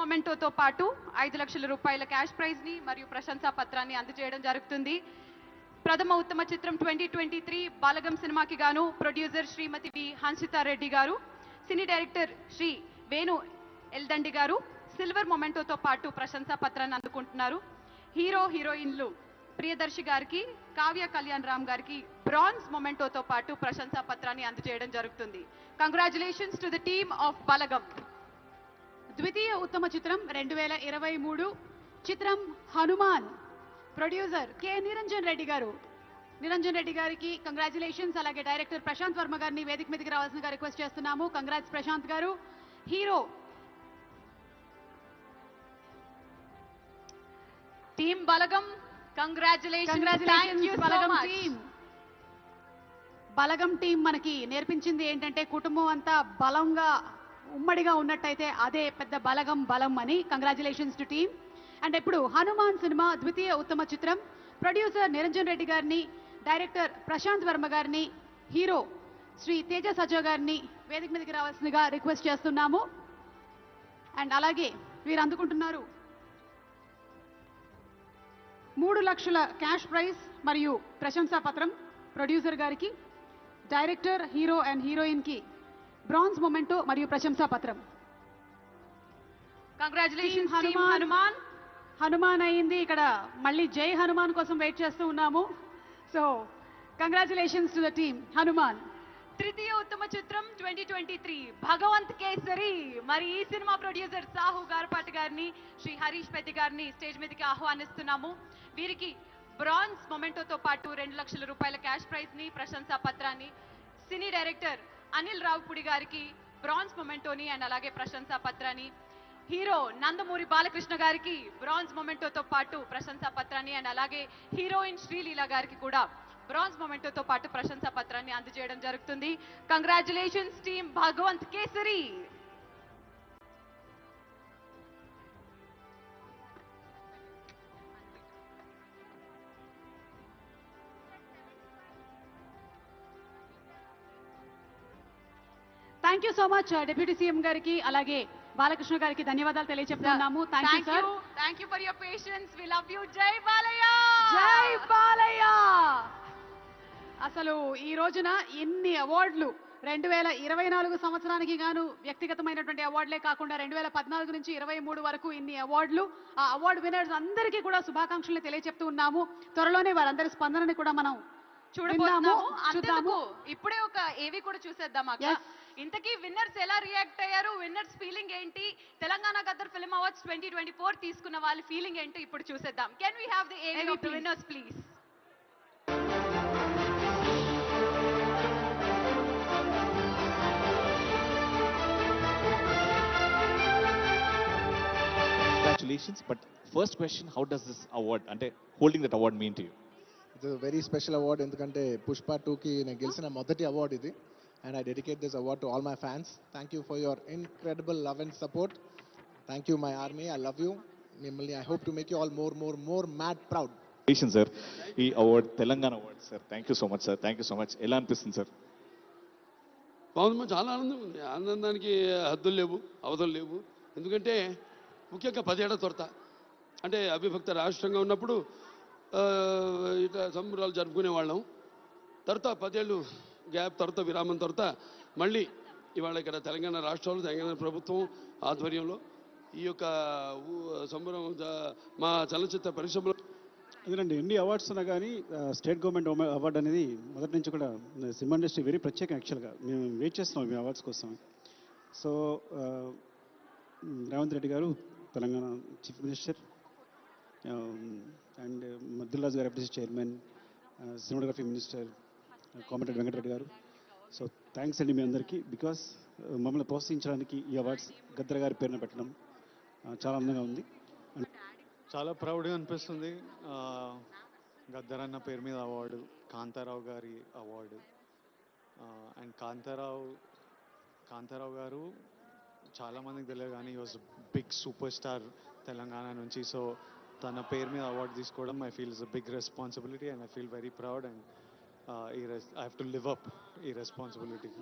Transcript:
మొమెంటోతో పాటు 5 లక్షల రూపాయల క్యాష్ ప్రైజ్ని మరియు ప్రశంసా పత్రాన్ని అందజేయడం జరుగుతుంది. ప్రథమ ఉత్తమ చిత్రం 2023 బాలగం సినిమాకి గాను ప్రొడ్యూసర్ శ్రీమతి వి హన్సితారెడ్డి గారు, సినీ డైరెక్టర్ శ్రీ వేణు ఎల్దండి గారు సిల్వర్ మొమెంటోతో పాటు ప్రశంసా పత్రాన్ని అందుకుంటున్నారు. హీరో హీరోయిన్లు ప్రియదర్శి గారికి, కావ్య కళ్యాణ్ రామ్ గారికి బ్రాంజ్ మొమెంటోతో పాటు ప్రశంసా పత్రాన్ని అందజేయడం జరుగుతుంది. Congratulations to the team of Balagam. ద్వితీయ ఉత్తమ చిత్రం 2023 చిత్రం హనుమాన్, ప్రొడ్యూసర్ కె నిరంజన్ రెడ్డి గారు. నిరంజన్ రెడ్డి గారికి కంగ్రాచులేషన్స్. అలాగే డైరెక్టర్ ప్రశాంత్ వర్మ గారిని వేదిక మీదకి రావాల్సిందిగా రిక్వెస్ట్ చేస్తున్నాము. కంగ్రాట్స్ ప్రశాంత్ గారు. హీరో టీమ్ బలగం, కంగ్రాచులేషన్స్ బలగం టీమ్. బలగం టీం మనకి నేర్పించింది ఏంటంటే కుటుంబం అంతా బలంగా ఉమ్మడిగా ఉన్నట్టయితే అదే పెద్ద బలం అని. Congratulations to team. అండ్ ఇప్పుడు హనుమాన్ సినిమా ద్వితీయ ఉత్తమ చిత్రం, ప్రొడ్యూసర్ నిరంజన్ రెడ్డి గారిని, డైరెక్టర్ ప్రశాంత్ వర్మ గారిని, హీరో శ్రీ తేజ సజ్జా గారిని వేదిక మీదకి రావాల్సిందిగా రిక్వెస్ట్ చేస్తున్నాము. అండ్ అలాగే వీరు అందుకుంటున్నారు 3 లక్షల క్యాష్ ప్రైజ్ మరియు ప్రశంసా పత్రం. ప్రొడ్యూసర్ గారికి, డైరెక్టర్, హీరో అండ్ హీరోయిన్ కి బ్రాంజ్ మొమెంటో మరియు ప్రశంసా పత్రం. కంగ్రాచులేషన్స్ హనుమాన్. హనుమాన్ అయింది, ఇక్కడ మళ్ళీ జై హనుమాన్ కోసం వెయిట్ చేస్తూ ఉన్నాము. So congratulations to the team Hanuman. తృతీయ ఉత్తమ చిత్రం 2023 భగవంత్ కేసరి. మరి ఈ సినిమా ప్రొడ్యూసర్ సాహు గార్పాటి గారిని, శ్రీ హరీష్ పెద్ది గారిని స్టేజ్ మీదకి ఆహ్వానిస్తున్నాము. వీరికి బ్రాంజ్ మొమెంటోతో పాటు 2 లక్షల రూపాయల క్యాష్ ప్రైజ్ ని, ప్రశంసా పత్రాన్ని, సినీ డైరెక్టర్ అనిల్ రావుపూడి గారికి బ్రాంజ్ మొమెంటోని అండ్ అలాగే ప్రశంసా పత్రాన్ని, హీరో నందమూరి బాలకృష్ణ గారికి బ్రాంజ్ మొమెంటోతో పాటు ప్రశంసా పత్రాన్ని అండ్ అలాగే హీరోయిన్ శ్రీలీల గారికి కూడా బ్రాంజ్ మొమెంటోతో పాటు ప్రశంసా పత్రాన్ని అందజేయడం జరుగుతుంది. Congratulations team Bhagavanth Kesari. Thank you so much deputy CM గారికి అలాగే బాలకృష్ణ గారికి ధన్యవాదాలు తెలియజెప్తున్నాము. Thank you for your patience. We love you. జై బాలయ్య. జై బాలయ్య. అసలు ఈ రోజున ఎన్ని అవార్డులు, 2024 సంవత్సరానికి గాను వ్యక్తిగతమైనటువంటి అవార్డులే కాకుండా 2014 నుంచి 23 వరకు ఇన్ని అవార్డులు. ఆ అవార్డు విన్నర్స్ అందరికీ కూడా శుభాకాంక్షలు తెలియజెప్తూ ఉన్నాము. త్వరలోనే వారందరి స్పందనని కూడా మనం చూడబోతున్నాము. ఇప్పుడే ఒక ఏవి కూడా చూసేద్దాం అక్క. ఇంతకీ విన్నర్స్ ఎలా రియాక్ట్ అయ్యారు, విన్నర్స్ ఫీలింగ్ ఏంటి, తెలంగాణ గద్దర్ ఫిల్మ్ అవార్డ్స్ 2024 తీసుకున్న వాళ్ళ ఫీలింగ్ ఏంటో ఇప్పుడు చూసేద్దాం. కెన్ వి హావ్ ది ఏవి of the winners please? Congratulations, but first question, how does this award, ante holding that award mean to you? It's a very special award ఎందుకంటే పుష్ప 2కి నేను గెలిచిన మొదటి అవార్డు ఇది. And I dedicate this award to all my fans. Thank you for your incredible love and support. Thank you my army. I love you. మిమ్మల్ని I hope to make you all more mad proud. Congratulations sir. ఈ award Telangana award sir. Thank you so much sir. Thank you so much. ఎలా అనిపిస్తుంది sir? బాగుంది, చాలా ఆనందం ఉంది. ఆనందానికి హద్దులు లేవు, అవధులు లేవు. ఎందుకంటే ముఖ్యంగా 10 ఏళ్ల తొరత, అంటే అవిభక్త రాష్ట్రంగా ఉన్నప్పుడు ఇట్లా సంబరాలు జరుపుకునే వాళ్ళం. తర్వాత 10 ఏళ్ళు గ్యాప్, తర్వాత విరామం, తర్వాత మళ్ళీ ఇవాళ ఇక్కడ తెలంగాణ రాష్ట్రంలో తెలంగాణ ప్రభుత్వం ఆధ్వర్యంలో ఈ యొక్క సంబరం మా చలనచిత్ర పరిశ్రమలో. ఎందుకంటే ఎన్ని అవార్డ్స్ ఉన్నా కానీ స్టేట్ గవర్నమెంట్ అవార్డు అనేది మొదటి నుంచి కూడా సినిమా ఇండస్ట్రీ వెరీ ప్రత్యేకం. యాక్చువల్గా మేము వెయిట్ చేస్తున్నాం మీ అవార్డ్స్ కోసం. So Revanth Reddy garu Telangana chief minister and మద్దుల్లాజ్ garu FDC chairman, cinematography minister Komatireddy Venkatareddy garu. So thanks అండి మీ అందరికీ. బికాస్ మమ్మల్ని ప్రోత్సహించడానికి ఈ అవార్డ్స్ గద్దర్ గారి పేరున పెట్టడం చాలా అందంగా ఉంది. చాలా ప్రౌడ్గా అనిపిస్తుంది. గద్దర్ అన్న పేరు మీద అవార్డు, కాంతారావు గారి అవార్డు. అండ్ కాంతారావు గారు చాలామందికి తెలియదు కానీ was big super star Telangana నుంచి. సో తన పేరు మీద అవార్డు తీసుకోవడం I feel is a big responsibility and I feel very proud and I have to live up ఈ రెస్పాన్సిబిలిటీకి.